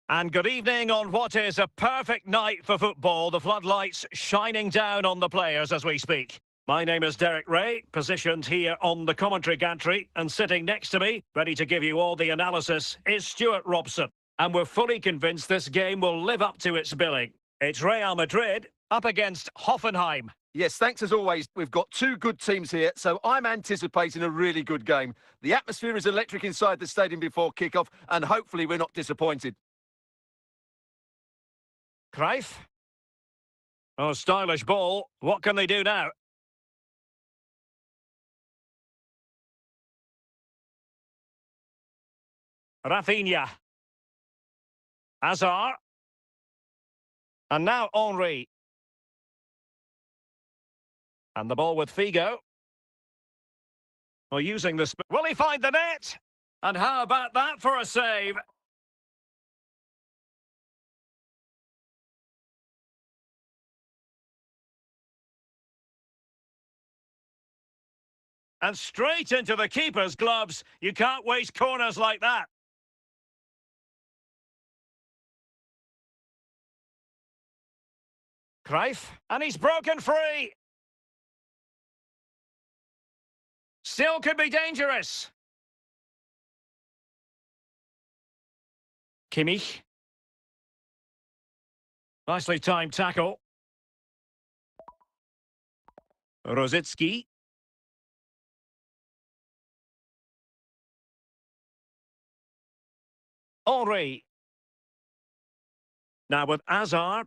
And good evening on what is a perfect night for football. The floodlights shining down on the players as we speak. My name is Derek Ray, positioned here on the commentary gantry, and sitting next to me, ready to give you all the analysis, is Stuart Robson. And we're fully convinced this game will live up to its billing. It's Real Madrid up against Hoffenheim. Yes, thanks as always. We've got two good teams here, so I'm anticipating a really good game. The atmosphere is electric inside the stadium before kick-off, and hopefully we're not disappointed. Cruyff. Oh, stylish ball. What can they do now? Rafinha. Hazard. And now Henry. And the ball with Figo. Well, using the... Will he find the net? And how about that for a save? And straight into the keeper's gloves. You can't waste corners like that. Cruyff. And he's broken free. Still could be dangerous. Kimmich. Nicely timed tackle. Rosicki. Henry. Now with Hazard.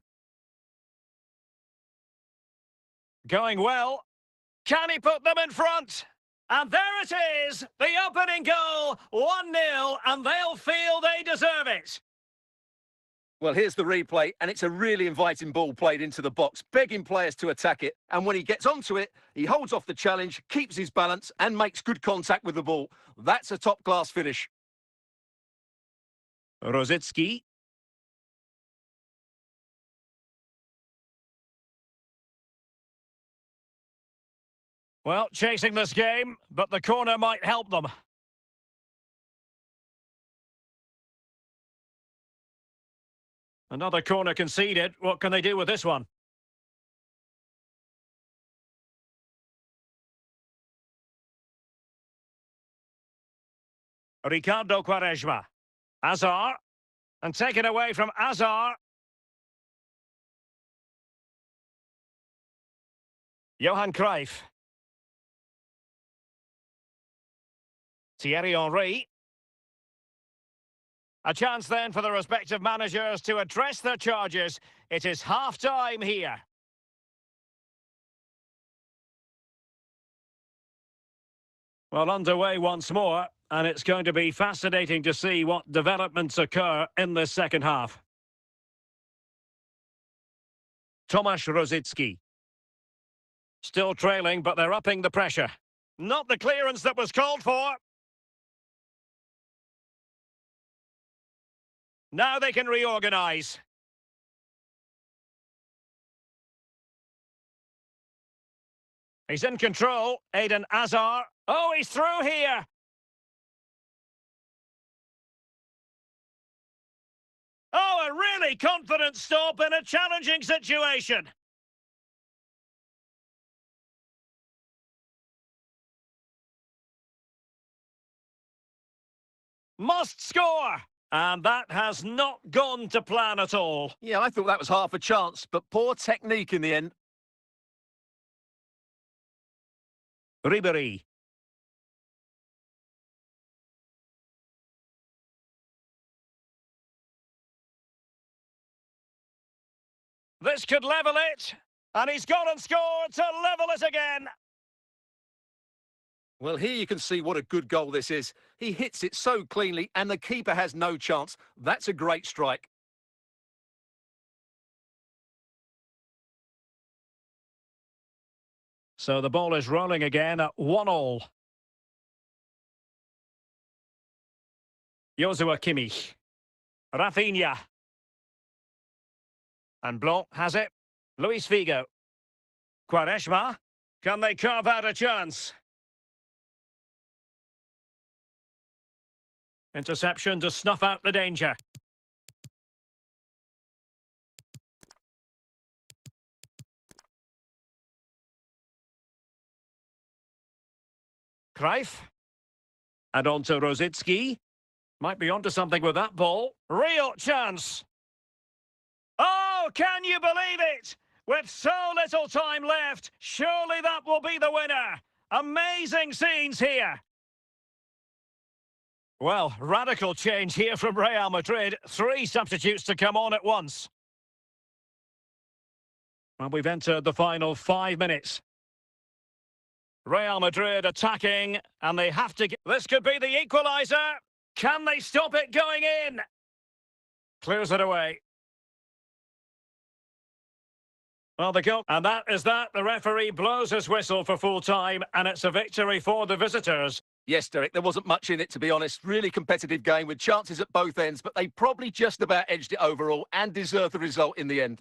Going well. Can he put them in front? And there it is, the opening goal, 1-0, and they'll feel they deserve it. Well, here's the replay, and it's a really inviting ball played into the box, begging players to attack it. And when he gets onto it, he holds off the challenge, keeps his balance, and makes good contact with the ball. That's a top-class finish. Rosicki. Well, chasing this game, but the corner might help them. Another corner conceded. What can they do with this one? Ricardo Quaresma. Hazard. And taken away from Hazard. Johan Cruyff. Thierry Henry. A chance then for the respective managers to address their charges. It is half-time here. Well, underway once more, and it's going to be fascinating to see what developments occur in this second half. Tomasz Rosicki. Still trailing, but they're upping the pressure. Not the clearance that was called for. Now they can reorganise. He's in control. Eden Hazard. Oh, he's through here. Oh, a really confident stop in a challenging situation. Must score. And that has not gone to plan at all. Yeah, I thought that was half a chance, but poor technique in the end. Ribéry. This could level it. And he's gone and scored to level it again. Well, here you can see what a good goal this is. He hits it so cleanly, and the keeper has no chance. That's a great strike. So the ball is rolling again at 1-1. Joshua Kimmich. Rafinha. And Blanc has it. Luis Figo. Quaresma. Can they carve out a chance? Interception to snuff out the danger. Cruyff. And on to Rosicki. Might be onto something with that ball. Real chance. Oh, can you believe it? With so little time left, surely that will be the winner. Amazing scenes here. Well, radical change here from Real Madrid. 3 substitutes to come on at once. And we've entered the final 5 minutes. Real Madrid attacking, and they have to get... This could be the equaliser. Can they stop it going in? Clears it away. Well, the goal... And that is that. The referee blows his whistle for full time, and it's a victory for the visitors. Yes, Derek, there wasn't much in it, to be honest. Really competitive game with chances at both ends, but they probably just about edged it overall and deserved the result in the end.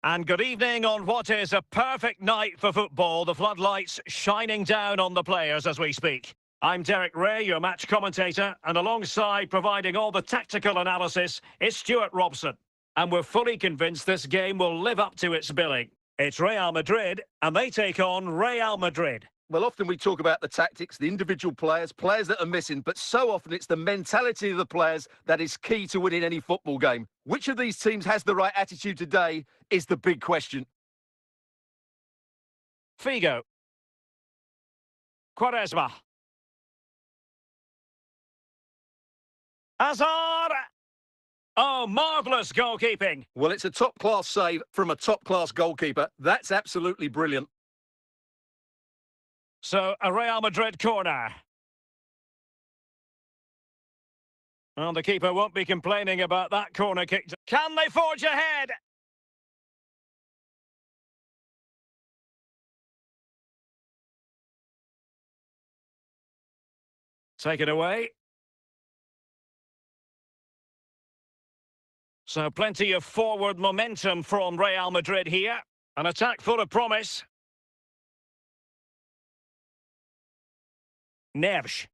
And good evening on what is a perfect night for football. The floodlights shining down on the players as we speak. I'm Derek Ray, your match commentator, and alongside providing all the tactical analysis is Stuart Robson. And we're fully convinced this game will live up to its billing. It's Real Madrid, and they take on Real Madrid. Well, often we talk about the tactics, the individual players that are missing, but so often it's the mentality of the players that is key to winning any football game. Which of these teams has the right attitude today is the big question. Figo. Quaresma. Hazard. Oh, marvellous goalkeeping. Well, it's a top-class save from a top-class goalkeeper. That's absolutely brilliant. So, a Real Madrid corner. Well, the keeper won't be complaining about that corner kick. Can they forge ahead? Take it away. So, plenty of forward momentum from Real Madrid here. An attack full of promise. Neves.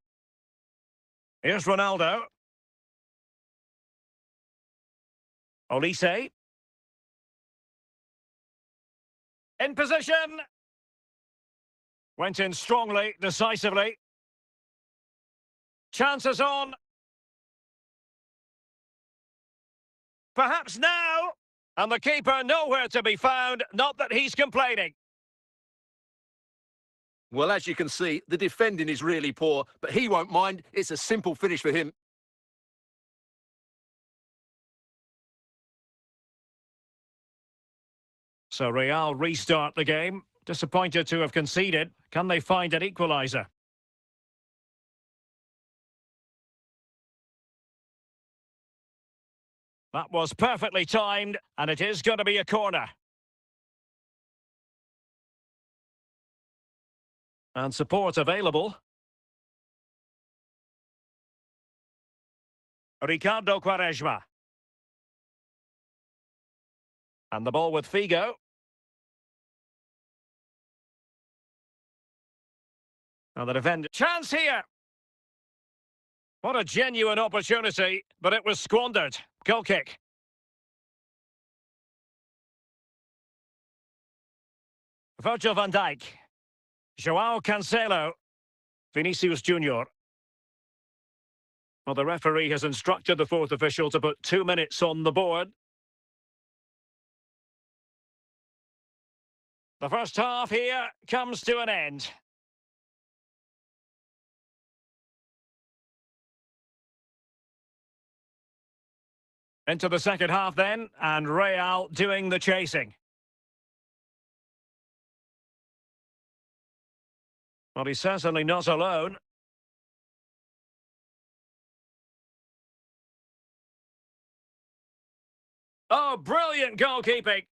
Here's Ronaldo. Olise. In position. Went in strongly, decisively. Chances on. Perhaps now. And the keeper nowhere to be found. Not that he's complaining. Well, as you can see, the defending is really poor, but he won't mind. It's a simple finish for him. So Real restart the game. Disappointed to have conceded. Can they find an equaliser? That was perfectly timed, and it is going to be a corner. And support available. Ricardo Quaresma. And the ball with Figo. And the defender. Chance here! What a genuine opportunity, but it was squandered. Goal kick. Virgil van Dijk. Joao Cancelo. Vinicius Junior. Well, the referee has instructed the fourth official to put 2 minutes on the board. The first half here comes to an end. Into the second half then, and Real doing the chasing. Well, he's certainly not alone. Oh, brilliant goalkeeping.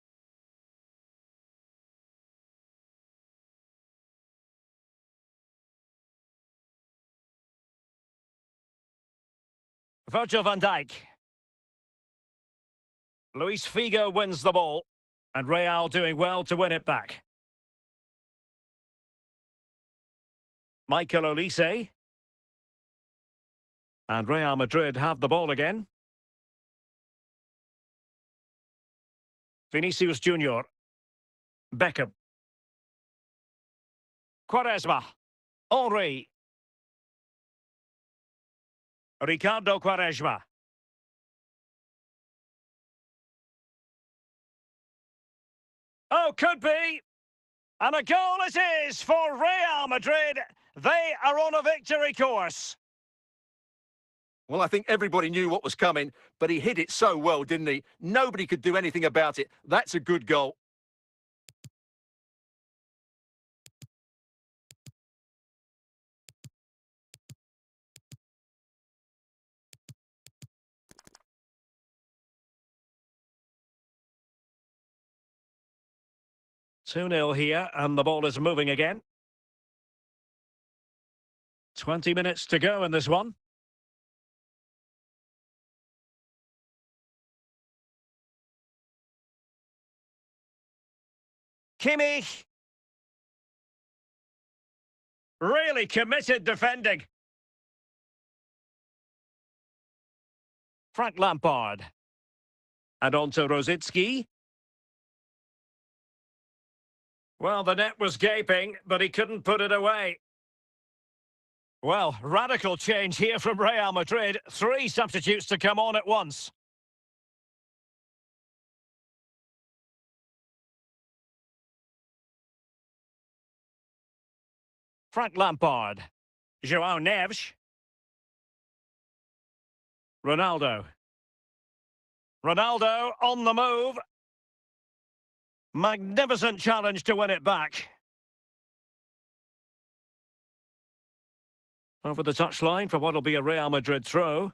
Virgil van Dijk. Luis Figo wins the ball, and Real doing well to win it back. Michael Olise. And Real Madrid have the ball again. Vinicius Junior. Beckham. Quaresma. Henry. Ricardo Quaresma. Oh, could be. And a goal it is for Real Madrid. They are on a victory course. Well, I think everybody knew what was coming, but he hit it so well, didn't he? Nobody could do anything about it. That's a good goal. Two 0 here, and the ball is moving again. 20 minutes to go in this one. Kimmich. Really committed defending. Frank Lampard. And on to Rosicki. Well, the net was gaping, but he couldn't put it away. Well, radical change here from Real Madrid. 3 substitutes to come on at once. Frank Lampard. João Neves. Ronaldo. Ronaldo on the move. Magnificent challenge to win it back. Over the touchline for what will be a Real Madrid throw.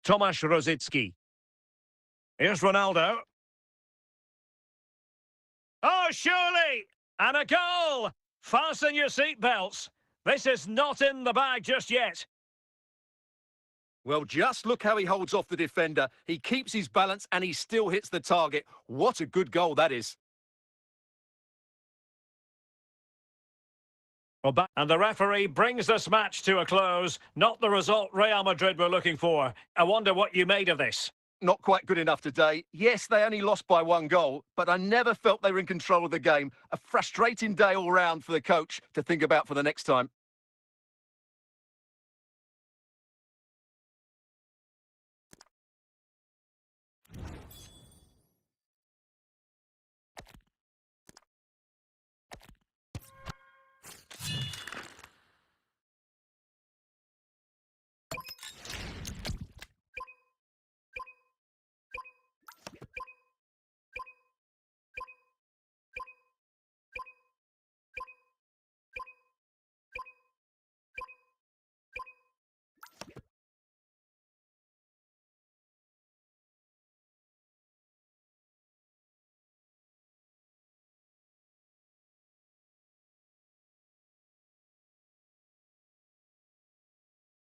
Tomasz Rosicki. Here's Ronaldo. Oh, surely! And a goal! Fasten your seatbelts. This is not in the bag just yet. Well, just look how he holds off the defender. He keeps his balance and he still hits the target. What a good goal that is. And the referee brings this match to a close. Not the result Real Madrid were looking for. I wonder what you made of this. Not quite good enough today. Yes, they only lost by 1 goal, but I never felt they were in control of the game. A frustrating day all round for the coach to think about for the next time.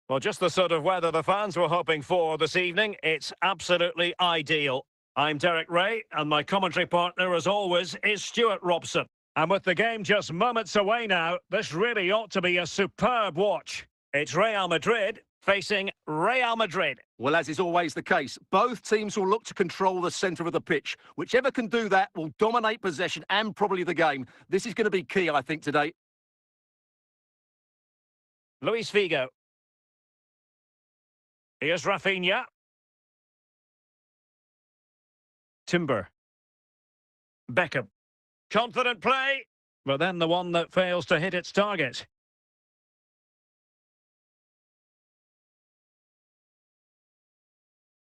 Well, just the sort of weather the fans were hoping for this evening. It's absolutely ideal. I'm Derek Ray, and my commentary partner, as always, is Stuart Robson. And with the game just moments away now, this really ought to be a superb watch. It's Real Madrid facing Real Madrid. Well, as is always the case, both teams will look to control the centre of the pitch. Whichever can do that will dominate possession and probably the game. This is going to be key, I think, today. Luis Figo. Here's Rafinha. Timber. Beckham. Confident play, but then the one that fails to hit its target.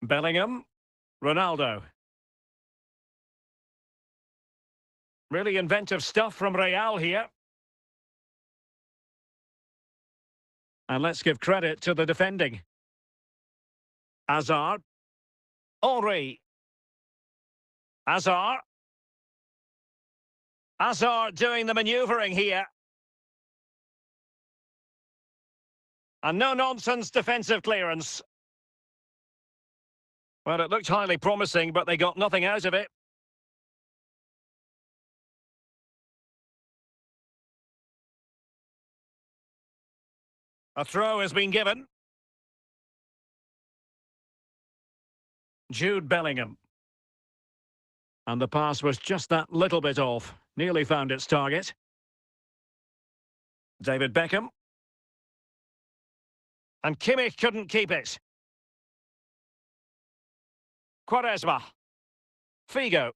Bellingham. Ronaldo. Really inventive stuff from Real here. And let's give credit to the defending. Hazard. Henry. Hazard. Hazard doing the manoeuvring here. And no-nonsense defensive clearance. Well, it looked highly promising, but they got nothing out of it. A throw has been given. Jude Bellingham. And the pass was just that little bit off. Nearly found its target. David Beckham. And Kimmich couldn't keep it. Quaresma. Figo.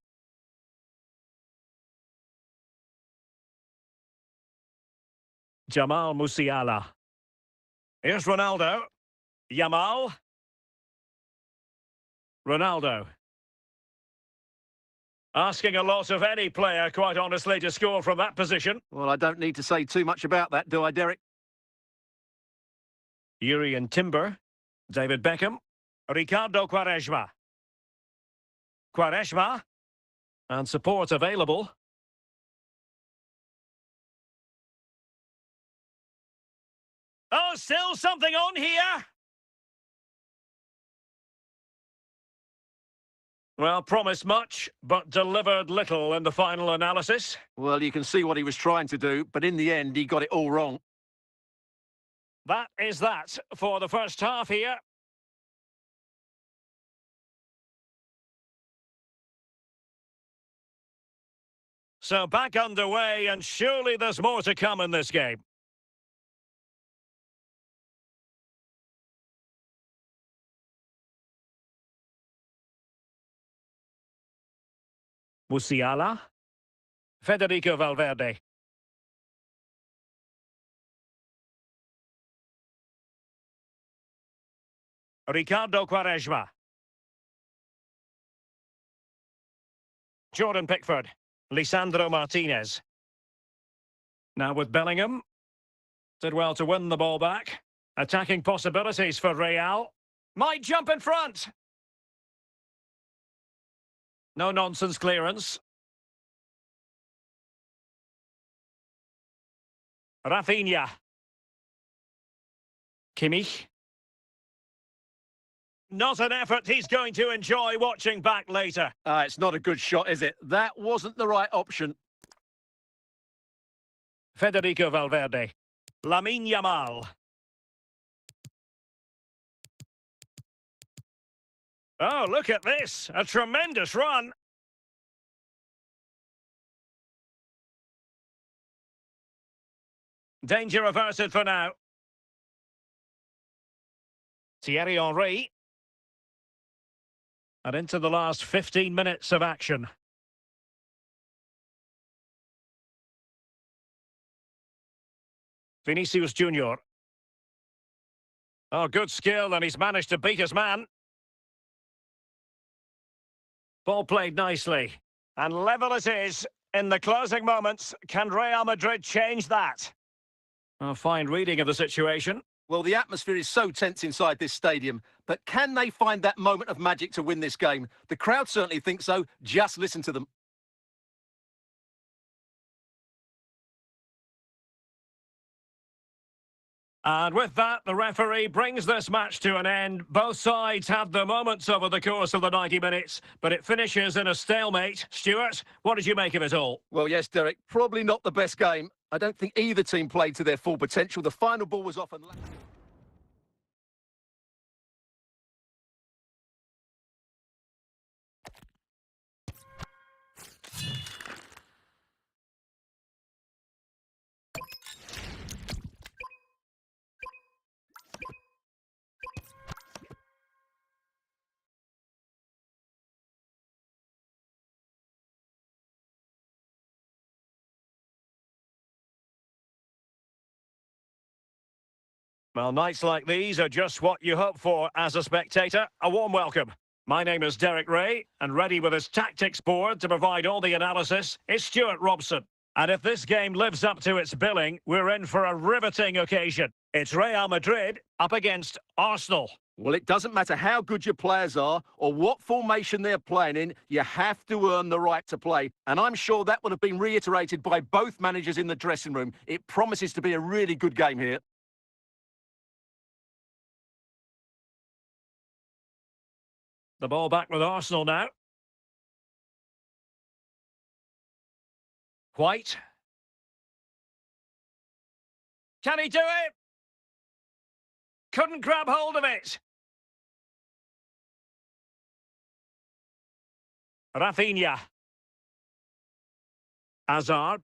Jamal Musiala. Here's Ronaldo. Yamal. Ronaldo. Asking a lot of any player, quite honestly, to score from that position. Well, I don't need to say too much about that, do I, Derek? Yuri and Timber. David Beckham. Ricardo Quaresma. Quaresma. And support available. Oh, still something on here. Well, promised much, but delivered little in the final analysis. Well, you can see what he was trying to do, but in the end, he got it all wrong. That is that for the first half here. So back underway, and surely there's more to come in this game. Musiala. Federico Valverde. Ricardo Quaresma. Jordan Pickford. Lisandro Martinez. Now with Bellingham. Did well to win the ball back. Attacking possibilities for Real. Might jump in front. No-nonsense clearance. Rafinha. Kimmich. Not an effort he's going to enjoy watching back later. It's not a good shot, is it? That wasn't the right option. Federico Valverde. Lamine Yamal. Oh, look at this. A tremendous run. Danger averted for now. Thierry Henry. And into the last 15 minutes of action. Vinicius Junior. Oh, good skill, and he's managed to beat his man. Ball played nicely. And level it is in the closing moments. Can Real Madrid change that? A fine reading of the situation. Well, the atmosphere is so tense inside this stadium, but can they find that moment of magic to win this game? The crowd certainly think so. Just listen to them. And with that, the referee brings this match to an end. Both sides had their moments over the course of the 90 minutes, but it finishes in a stalemate. Stuart, what did you make of it all? Well, yes, Derek, probably not the best game. I don't think either team played to their full potential. The final ball was often... Well, nights like these are just what you hope for as a spectator. A warm welcome. My name is Derek Ray, and ready with his tactics board to provide all the analysis is Stuart Robson. And if this game lives up to its billing, we're in for a riveting occasion. It's Real Madrid up against Arsenal. Well, it doesn't matter how good your players are or what formation they're playing in, you have to earn the right to play. And I'm sure that would have been reiterated by both managers in the dressing room. It promises to be a really good game here. The ball back with Arsenal now. White. Can he do it? Couldn't grab hold of it. Rafinha. Hazard.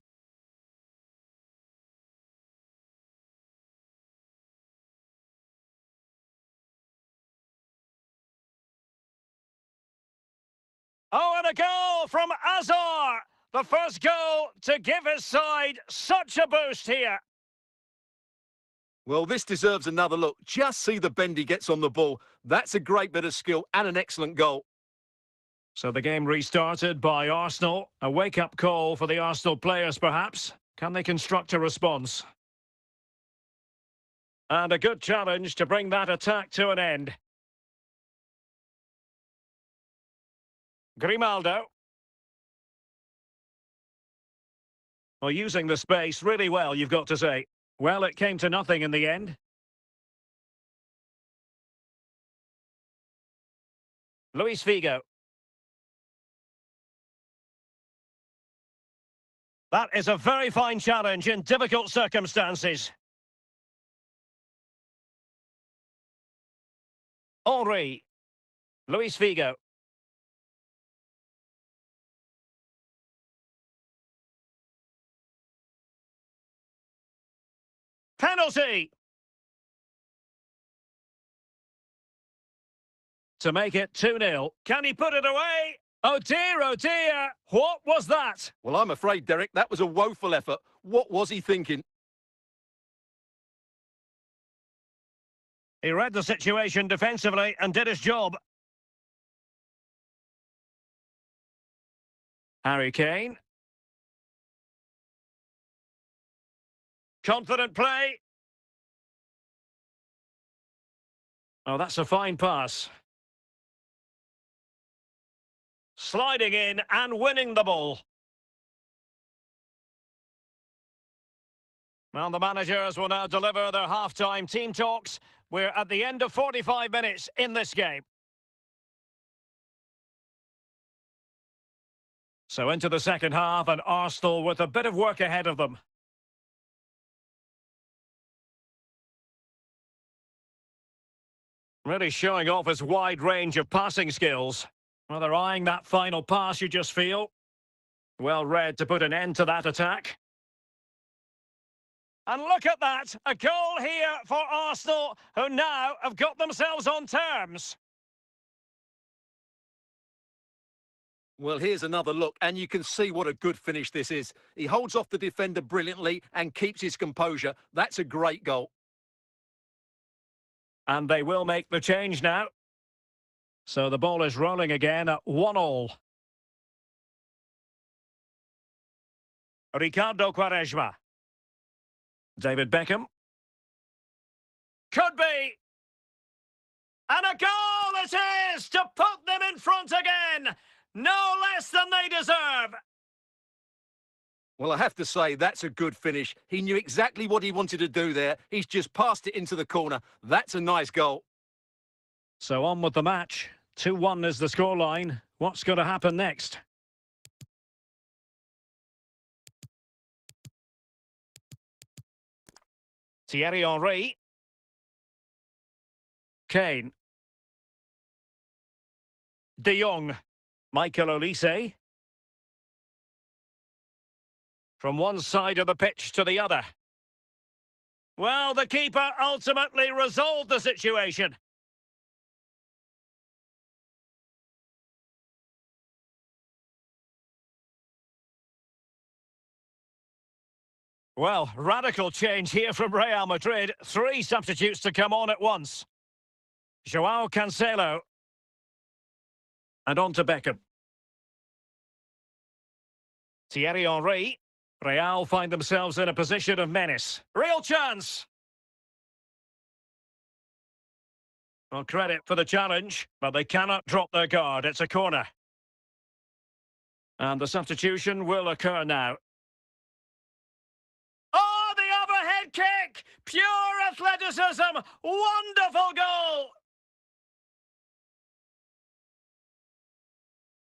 Oh, and a goal from Hazard. The first goal to give his side such a boost here. Well, this deserves another look. Just see the bend he gets on the ball. That's a great bit of skill and an excellent goal. So the game restarted by Arsenal. A wake-up call for the Arsenal players, perhaps. Can they construct a response? And a good challenge to bring that attack to an end. Grimaldo. Well, using the space really well, you've got to say. Well, it came to nothing in the end. Luis Figo. That is a very fine challenge in difficult circumstances. Henry. Luis Figo. Penalty! To make it 2-0. Can he put it away? Oh dear, oh dear. What was that? Well, I'm afraid, Derek, that was a woeful effort. What was he thinking? He read the situation defensively and did his job. Harry Kane. Confident play. Oh, that's a fine pass. Sliding in and winning the ball. Well, the managers will now deliver their half-time team talks. We're at the end of 45 minutes in this game. So into the second half, and Arsenal with a bit of work ahead of them. Really showing off his wide range of passing skills. Well, they're eyeing that final pass, you just feel. Well read to put an end to that attack. And look at that, a goal here for Arsenal, who now have got themselves on terms. Well, here's another look, and you can see what a good finish this is. He holds off the defender brilliantly and keeps his composure. That's a great goal. And they will make the change now. So the ball is rolling again at 1-1. Ricardo Quaresma. David Beckham. Could be. And a goal it is to put them in front again. No less than they deserve. Well, I have to say, that's a good finish. He knew exactly what he wanted to do there. He's just passed it into the corner. That's a nice goal. So on with the match. 2-1 is the scoreline. What's going to happen next? Thierry Henry. Kane. De Jong. Michael Olise. From one side of the pitch to the other. Well, the keeper ultimately resolved the situation. Well, radical change here from Real Madrid. 3 substitutes to come on at once. Joao Cancelo. And on to Beckham. Thierry Henry. Real find themselves in a position of menace. Real chance! Well, credit for the challenge, but they cannot drop their guard. It's a corner. And the substitution will occur now. Oh, the overhead kick! Pure athleticism! Wonderful goal!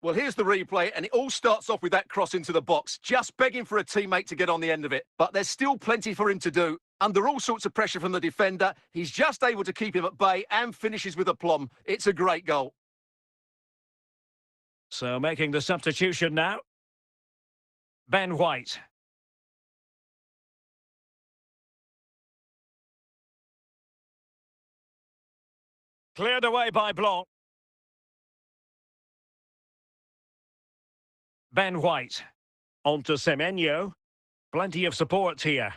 Well, here's the replay, and it all starts off with that cross into the box, just begging for a teammate to get on the end of it. But there's still plenty for him to do. Under all sorts of pressure from the defender, he's just able to keep him at bay and finishes with aplomb. It's a great goal. So making the substitution now. Ben White. Cleared away by Blanc. Ben White. On to Semenyo. Plenty of support here.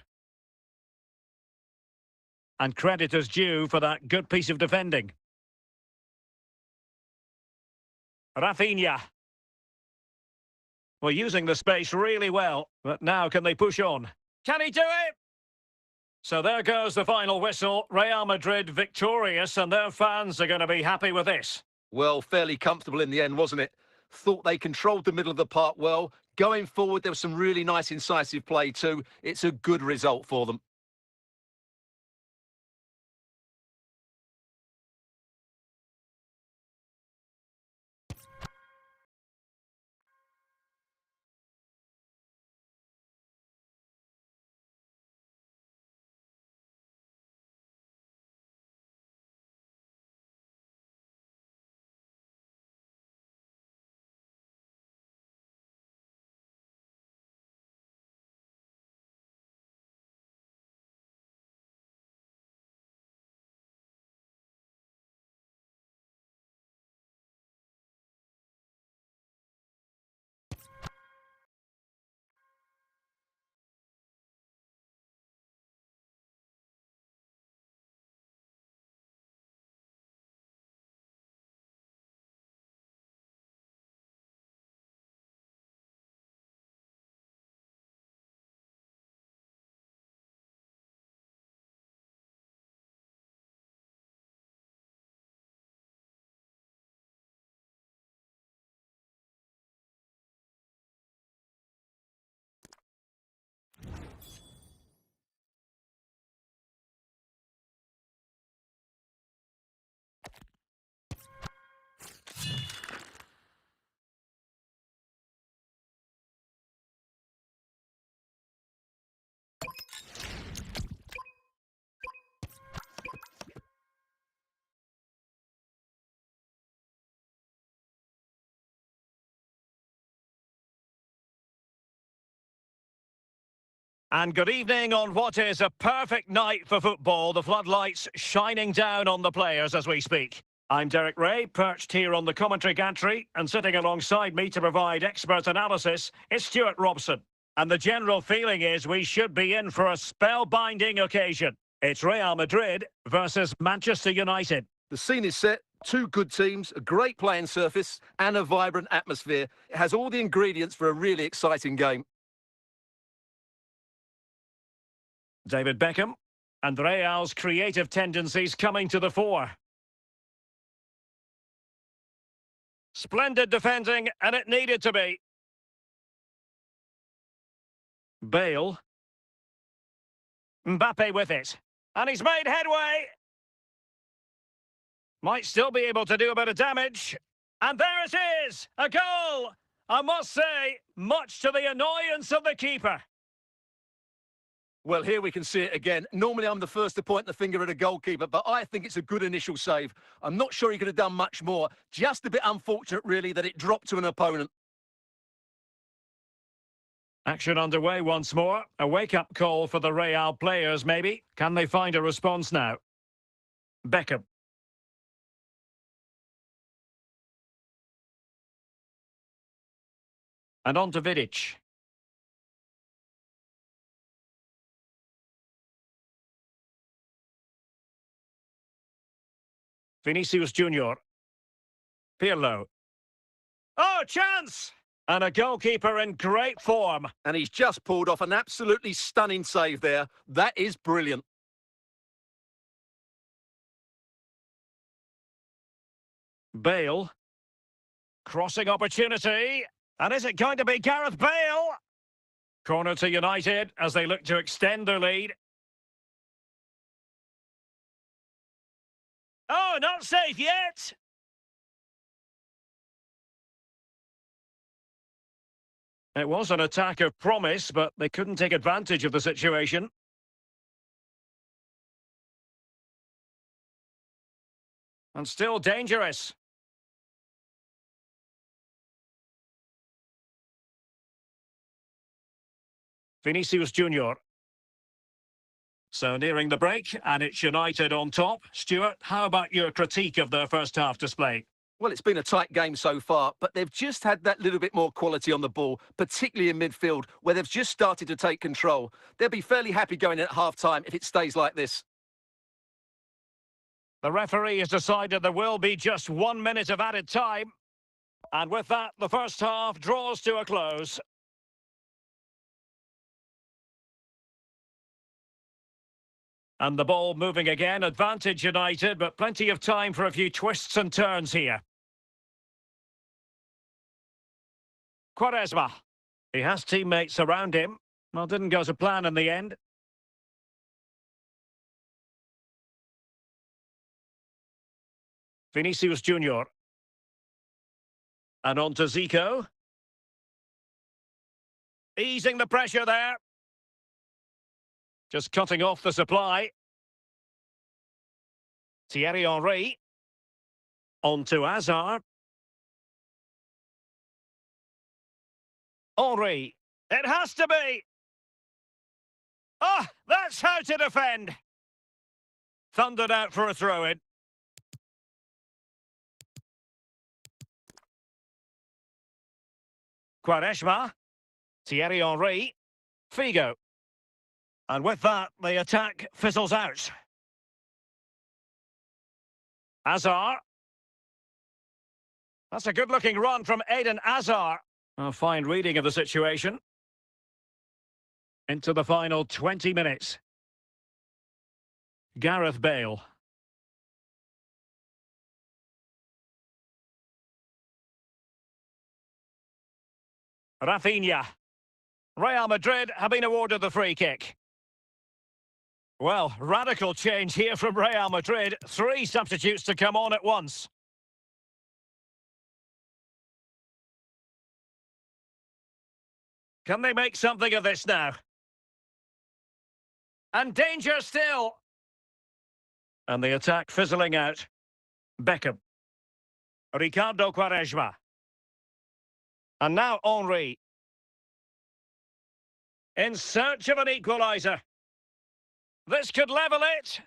And credit is due for that good piece of defending. Rafinha. Well, using the space really well. But now can they push on? Can he do it? So there goes the final whistle. Real Madrid victorious, and their fans are going to be happy with this. Well, fairly comfortable in the end, wasn't it? Thought they controlled the middle of the park well. Going forward, there was some really nice incisive play too. It's a good result for them. And good evening on what is a perfect night for football. The floodlights shining down on the players as we speak. I'm Derek Ray, perched here on the commentary gantry, and sitting alongside me to provide expert analysis is Stuart Robson. And the general feeling is we should be in for a spellbinding occasion. It's Real Madrid versus Manchester United. The scene is set. Two good teams, a great playing surface, and a vibrant atmosphere. It has all the ingredients for a really exciting game. David Beckham, and Real's creative tendencies coming to the fore. Splendid defending, and it needed to be. Bale. Mbappe with it. And he's made headway. Might still be able to do a bit of damage. And there it is! A goal! I must say, much to the annoyance of the keeper. Well, here we can see it again. Normally, I'm the first to point the finger at a goalkeeper, but I think it's a good initial save. I'm not sure he could have done much more. Just a bit unfortunate, really, that it dropped to an opponent. Action underway once more. A wake-up call for the Real players, maybe. Can they find a response now? Beckham. And on to Vidic. Vinicius Junior. Pirlo. Oh, chance! And a goalkeeper in great form. And he's just pulled off an absolutely stunning save there. That is brilliant. Bale. Crossing opportunity. And is it going to be Gareth Bale? Corner to United as they look to extend their lead. Oh, not safe yet. It was an attack of promise, but they couldn't take advantage of the situation. And still dangerous. Vinicius Junior. So nearing the break, and it's United on top. Stuart, how about your critique of their first half display? Well, it's been a tight game so far, but they've just had that little bit more quality on the ball, particularly in midfield, where they've just started to take control. They'll be fairly happy going in at half-time if it stays like this. The referee has decided there will be just 1 minute of added time. And with that, the first half draws to a close. And the ball moving again, advantage United, but plenty of time for a few twists and turns here. Quaresma. He has teammates around him. Well, didn't go to plan in the end. Vinicius Junior. And on to Zico. Easing the pressure there. Just cutting off the supply. Thierry Henry. On to Hazard. Henry. It has to be. Ah, that's how to defend. Thundered out for a throw-in. Quaresma. Thierry Henry. Figo. And with that, the attack fizzles out. Hazard. That's a good-looking run from Eden Hazard. A fine reading of the situation. Into the final 20 minutes. Gareth Bale. Rafinha. Real Madrid have been awarded the free kick. Well, radical change here from Real Madrid. 3 substitutes to come on at once. Can they make something of this now? And danger still. And the attack fizzling out. Beckham. Ricardo Quaresma. And now Henry. In search of an equaliser. This could level it.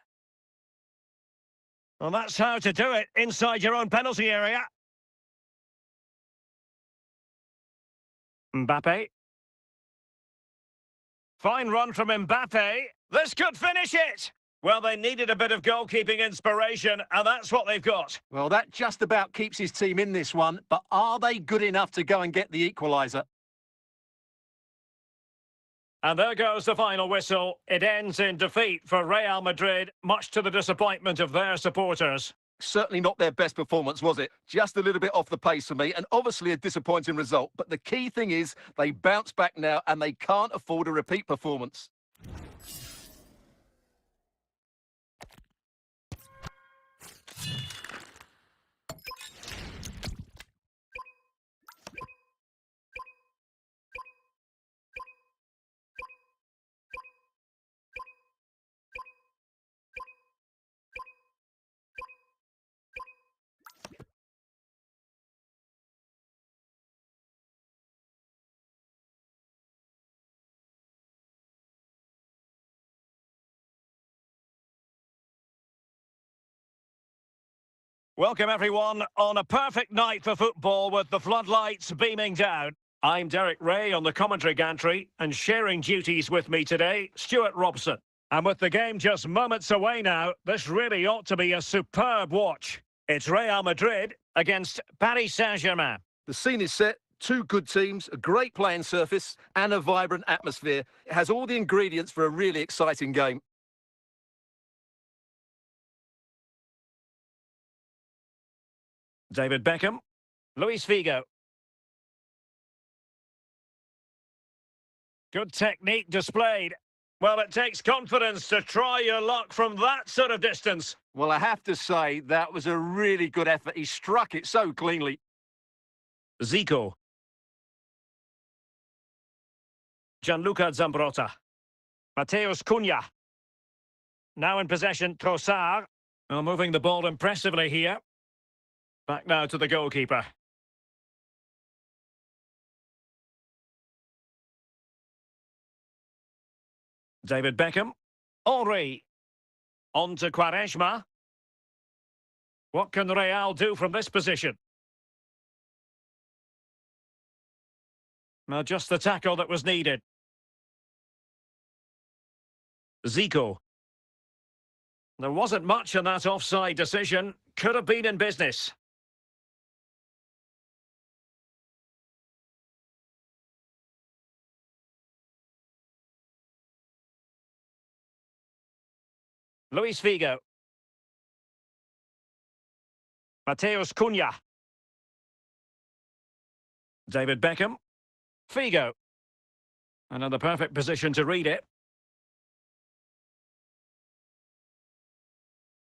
Well, that's how to do it inside your own penalty area. Mbappe. Fine run from Mbappe. This could finish it. Well, they needed a bit of goalkeeping inspiration, and that's what they've got. Well, that just about keeps his team in this one, but are they good enough to go and get the equaliser? And there goes the final whistle. It ends in defeat for Real Madrid, much to the disappointment of their supporters. Certainly not their best performance, was it? Just a little bit off the pace for me, and obviously a disappointing result. But the key thing is they bounce back now, and they can't afford a repeat performance. Welcome everyone on a perfect night for football with the floodlights beaming down. I'm Derek Ray on the commentary gantry, and sharing duties with me today, Stuart Robson. And with the game just moments away now, this really ought to be a superb watch. It's Real Madrid against Paris Saint-Germain. The scene is set. Two good teams, a great playing surface, and a vibrant atmosphere. It has all the ingredients for a really exciting game. David Beckham, Luis Figo. Good technique displayed. Well, it takes confidence to try your luck from that sort of distance. Well, I have to say, that was a really good effort. He struck it so cleanly. Zico. Gianluca Zambrotta. Mateus Cunha. Now in possession, Trossard. Well, moving the ball impressively here. Back now to the goalkeeper. David Beckham. Henry. On to Quaresma. What can Real do from this position? Now just the tackle that was needed. Zico. There wasn't much in that offside decision. Could have been in business. Luis Figo. Mateus Cunha. David Beckham. Figo. Another perfect position to read it.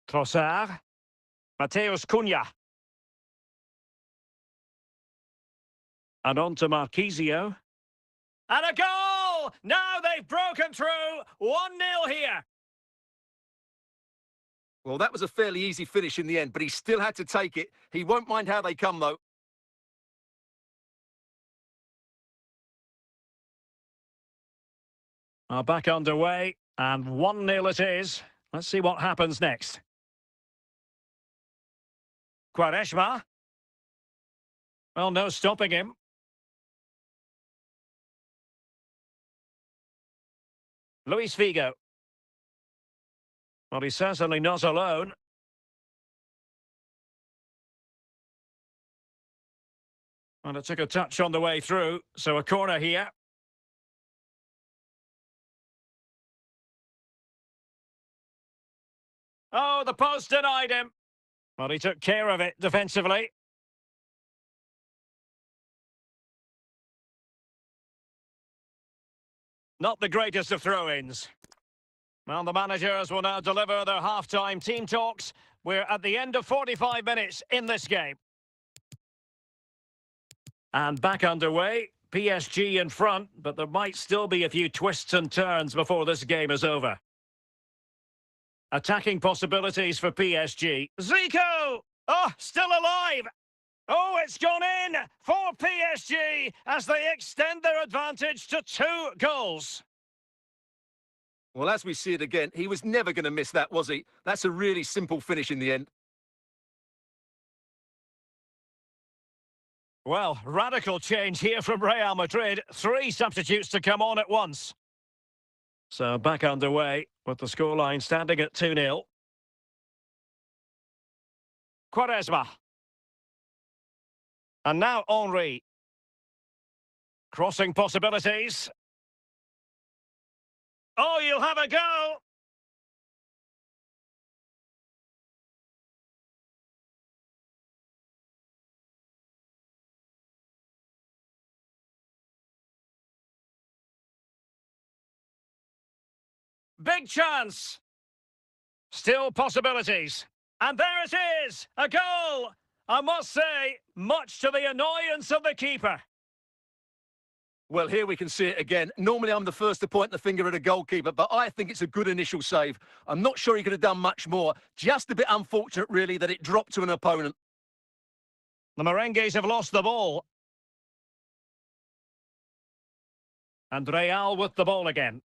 Trossard. Mateus Cunha. And on to Marquisio. And a goal! Now they've broken through. 1-0 here. Well, that was a fairly easy finish in the end, but he still had to take it. He won't mind how they come, though. Are back underway, and 1-0 it is. Let's see what happens next. Quaresma. Well, no stopping him. Luis Figo. Well, he's certainly not alone. And it took a touch on the way through, so a corner here. Oh, the post denied him. Well, he took care of it defensively. Not the greatest of throw-ins. Well, the managers will now deliver their half-time team talks. We're at the end of 45 minutes in this game. And back underway. PSG in front, but there might still be a few twists and turns before this game is over. Attacking possibilities for PSG. Zico! Oh, still alive! Oh, it's gone in for PSG as they extend their advantage to 2 goals. Well, as we see it again, he was never going to miss that, was he? That's a really simple finish in the end. Well, radical change here from Real Madrid. 3 substitutes to come on at once. So back underway with the scoreline standing at 2-0. Quaresma. And now Henry. Crossing possibilities. Oh, you'll have a go. Big chance. Still possibilities. And there it is! A goal! I must say, much to the annoyance of the keeper. Well, here we can see it again. Normally, I'm the first to point the finger at a goalkeeper, but I think it's a good initial save. I'm not sure he could have done much more. Just a bit unfortunate, really, that it dropped to an opponent. The Merengues have lost the ball. And Real with the ball again.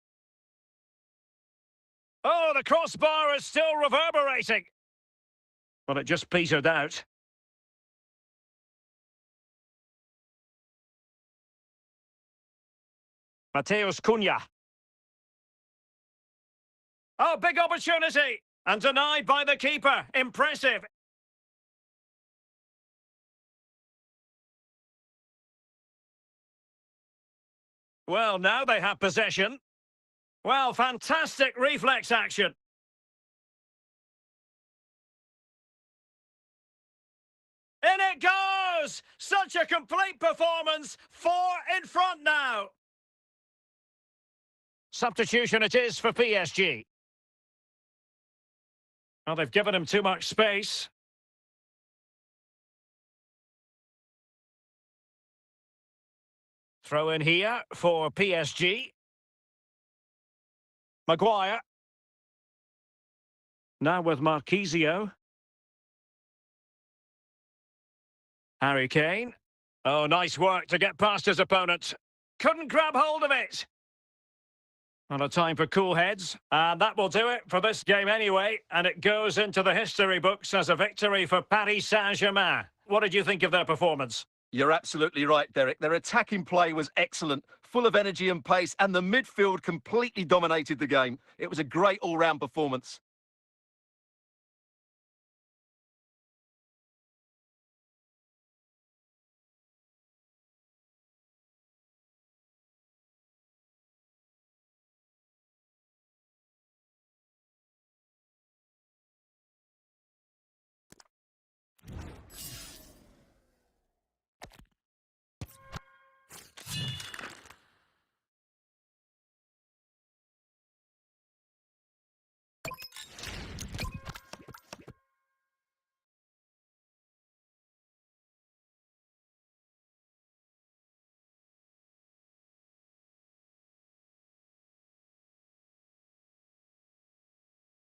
Oh, the crossbar is still reverberating. But it just petered out. Mateus Cunha. Oh, big opportunity! And denied by the keeper. Impressive. Well, now they have possession. Well, fantastic reflex action. In it goes! Such a complete performance. 4 in front now. Substitution it is for PSG. Well, they've given him too much space. Throw in here for PSG. Maguire. Now with Marquisio. Harry Kane. Oh, nice work to get past his opponent. Couldn't grab hold of it. Not a time for cool heads. And that will do it for this game anyway. And it goes into the history books as a victory for Paris Saint-Germain. What did you think of their performance? You're absolutely right, Derek. Their attacking play was excellent, full of energy and pace, and the midfield completely dominated the game. It was a great all-round performance.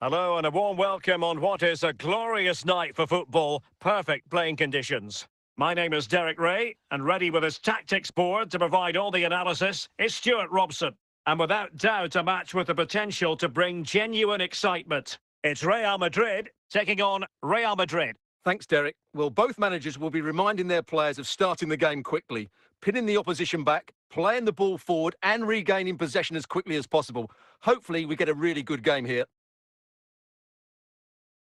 Hello and a warm welcome on what is a glorious night for football. Perfect playing conditions. My name is Derek Ray, and ready with his tactics board to provide all the analysis is Stuart Robson. And without doubt, a match with the potential to bring genuine excitement. It's Real Madrid taking on Real Madrid. Thanks, Derek. Well, both managers will be reminding their players of starting the game quickly, pinning the opposition back, playing the ball forward and regaining possession as quickly as possible. Hopefully, we get a really good game here.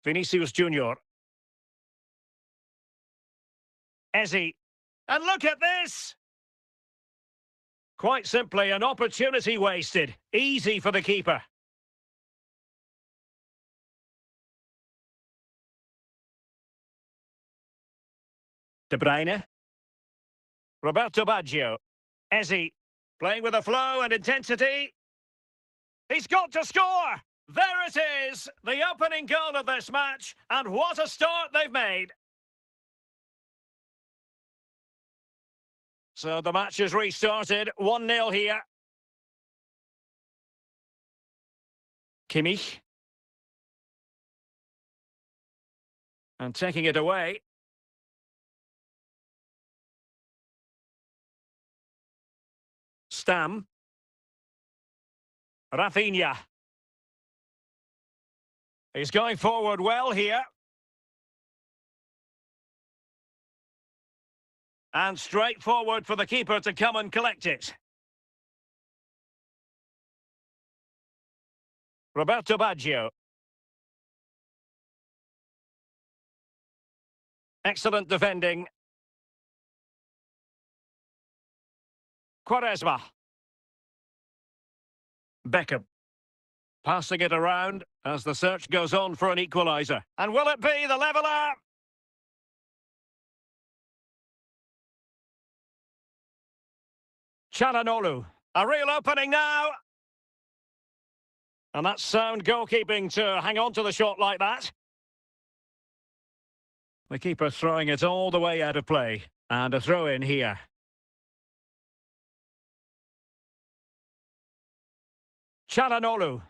Vinicius Junior. Eze. And look at this! Quite simply, an opportunity wasted. Easy for the keeper. De Bruyne. Roberto Baggio. Eze. Playing with a flow and intensity. He's got to score! There it is! The opening goal of this match. And what a start they've made. So the match is restarted. 1-0 here. Kimmich. And taking it away. Stam. Rafinha. He's going forward well here. And straight forward for the keeper to come and collect it. Roberto Baggio. Excellent defending. Quaresma. Beckham. Passing it around as the search goes on for an equaliser. And will it be the leveller? Çalhanoğlu. A real opening now. And that's sound goalkeeping to hang on to the shot like that. The keeper throwing it all the way out of play. And a throw in here. Çalhanoğlu.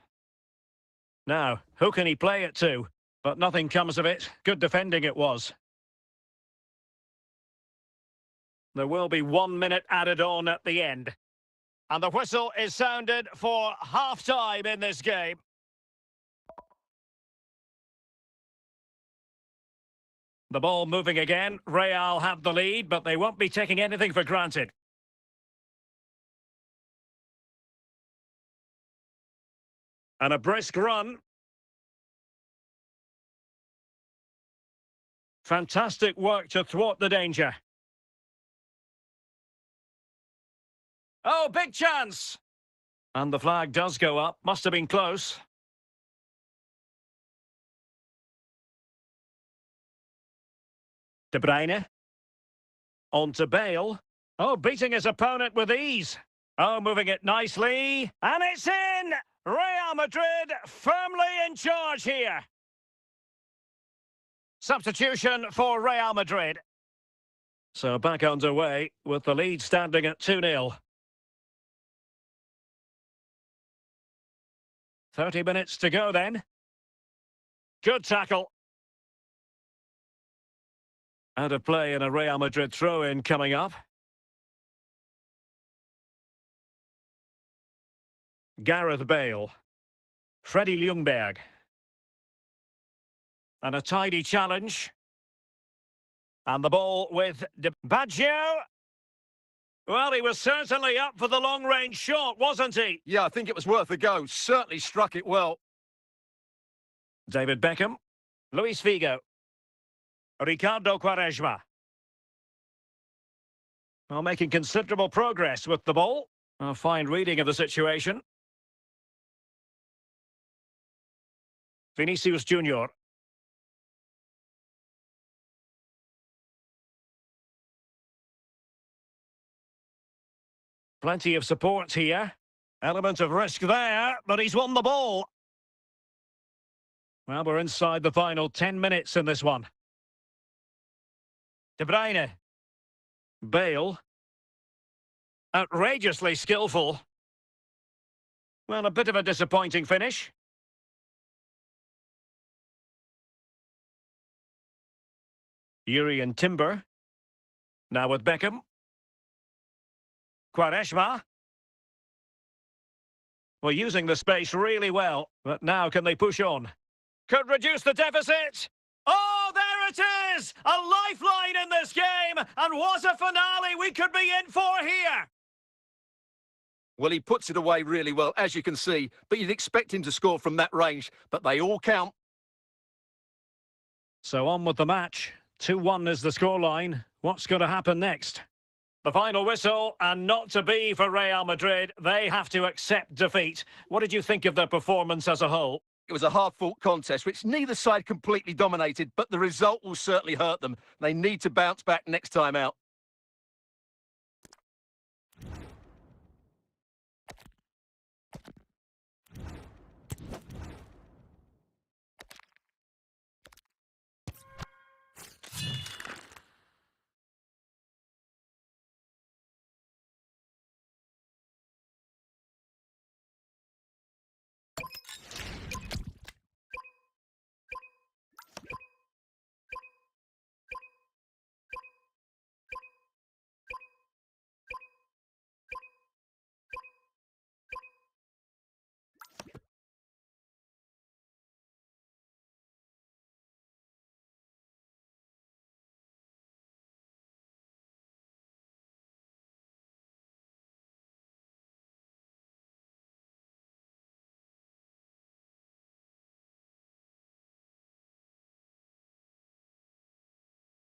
Now, who can he play it to? But nothing comes of it. Good defending it was. There will be 1 minute added on at the end. And the whistle is sounded for half-time in this game. The ball moving again. Real have the lead, but they won't be taking anything for granted. And a brisk run. Fantastic work to thwart the danger. Oh, big chance! And the flag does go up. Must have been close. De Bruyne. On to Bale. Oh, beating his opponent with ease. Oh, moving it nicely. And it's in! Real Madrid firmly in charge here. Substitution for Real Madrid. So back underway with the lead standing at 2-0. 30 minutes to go then. Good tackle. Out of play and a Real Madrid throw-in coming up. Gareth Bale. Freddie Ljungberg. And a tidy challenge. And the ball with Baggio. Well, he was certainly up for the long-range shot, wasn't he? Yeah, I think it was worth a go. Certainly struck it well. David Beckham. Luis Figo. Ricardo Quaresma. Well, making considerable progress with the ball. A fine reading of the situation. Vinicius Junior. Plenty of support here. Element of risk there, but he's won the ball. Well, we're inside the final 10 minutes in this one. De Bruyne. Bale. Outrageously skillful. Well, a bit of a disappointing finish. Jurrien Timber. Now with Beckham. Quaresma. Well, using the space really well, but now can they push on? Could reduce the deficit. Oh, there it is! A lifeline in this game, and what a finale we could be in for here! Well, he puts it away really well, as you can see, but you'd expect him to score from that range, but they all count. So on with the match. 2-1 is the scoreline. What's going to happen next? The final whistle, and not to be for Real Madrid. They have to accept defeat. What did you think of their performance as a whole? It was a hard-fought contest, which neither side completely dominated, but the result will certainly hurt them. They need to bounce back next time out.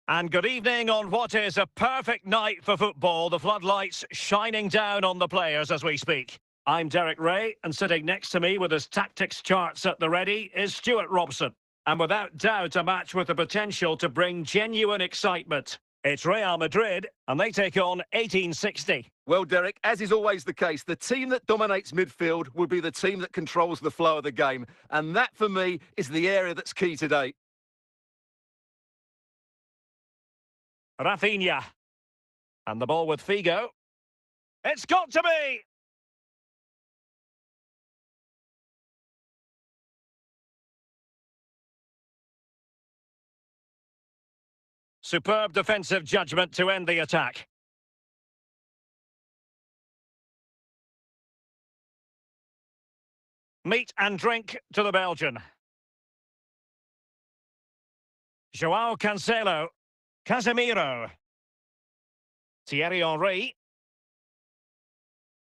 And good evening on what is a perfect night for football. The floodlights shining down on the players as we speak. I'm Derek Ray, and sitting next to me with his tactics charts at the ready is Stuart Robson. And without doubt a match with the potential to bring genuine excitement. It's Real Madrid, and they take on 1860. Well, Derek, as is always the case, the team that dominates midfield will be the team that controls the flow of the game. And that, for me, is the area that's key today. Rafinha. And the ball with Figo. It's got to be! Superb defensive judgment to end the attack. Meat and drink to the Belgian. Joao Cancelo. Casemiro. Thierry Henry.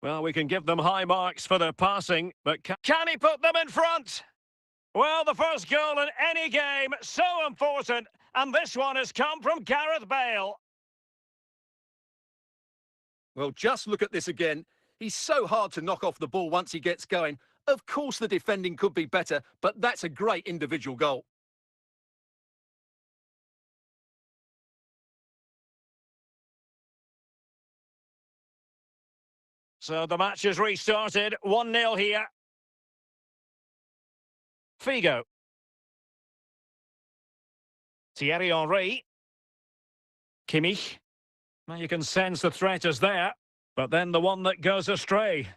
Well, we can give them high marks for their passing, but can he put them in front? Well, the first goal in any game, so important, and this one has come from Gareth Bale. Well, just look at this again. He's so hard to knock off the ball once he gets going. Of course the defending could be better, but that's a great individual goal. So the match has restarted, 1-0 here. Figo. Thierry Henry. Kimmich. Well, you can sense the threat is there, but then the one that goes astray.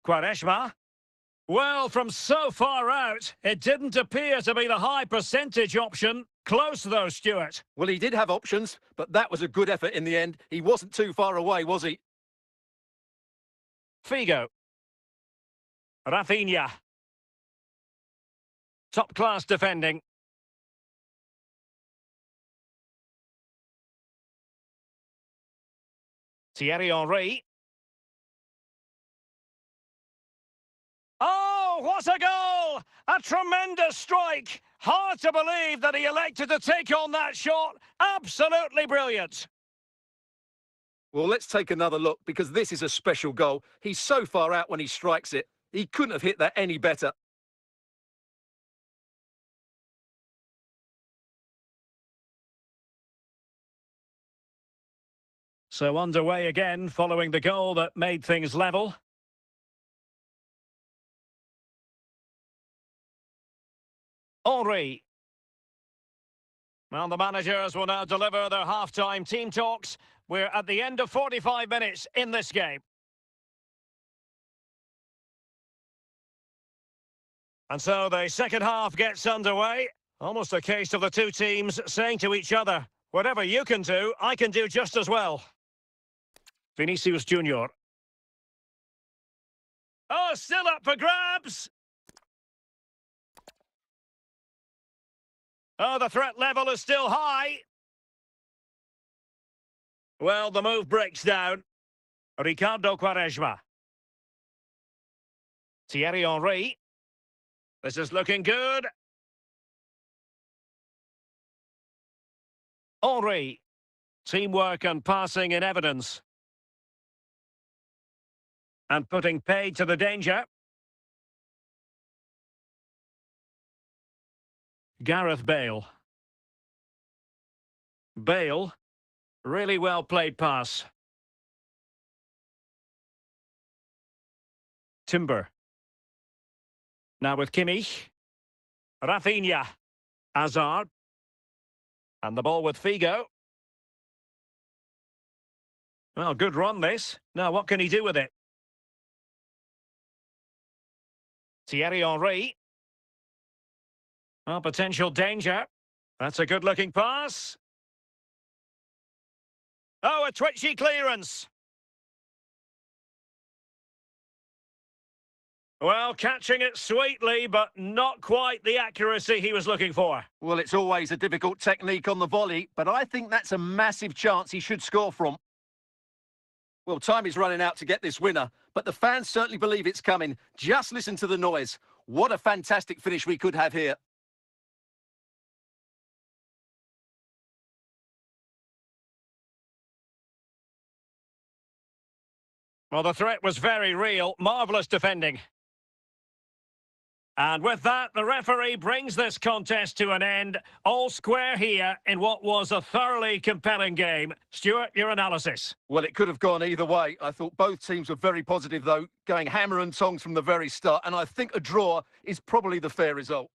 Quaresma. Well, from so far out, it didn't appear to be the high percentage option. Close though, Stuart. Well, he did have options, but that was a good effort in the end. He wasn't too far away, was he? Figo. Rafinha. Top-class defending. Thierry Henry. Oh, what a goal! A tremendous strike. Hard to believe that he elected to take on that shot. Absolutely brilliant. Well, let's take another look, because this is a special goal. He's so far out when he strikes it. He couldn't have hit that any better. So underway again following the goal that made things level. Henry. Well, the managers will now deliver their half-time team talks. We're at the end of 45 minutes in this game. And so the second half gets underway. Almost a case of the two teams saying to each other, whatever you can do, I can do just as well. Vinicius Junior. Oh, still up for grabs! Oh, the threat level is still high. Well, the move breaks down. Ricardo Quaresma. Thierry Henry. This is looking good. Henry. Teamwork and passing in evidence. And putting paid to the danger. Gareth Bale. Bale. Really well played pass. Timber. Now with Kimmich. Rafinha. Hazard. And the ball with Figo. Well, good run this. Now what can he do with it? Thierry Henry. Well, potential danger. That's a good-looking pass. Oh, a twitchy clearance. Well, catching it sweetly, but not quite the accuracy he was looking for. Well, it's always a difficult technique on the volley, but I think that's a massive chance he should score from. Well, time is running out to get this winner, but the fans certainly believe it's coming. Just listen to the noise. What a fantastic finish we could have here. Well, the threat was very real. Marvellous defending. And with that, the referee brings this contest to an end. All square here in what was a thoroughly compelling game. Stuart, your analysis? Well, it could have gone either way. I thought both teams were very positive, though, going hammer and tongs from the very start. And I think a draw is probably the fair result.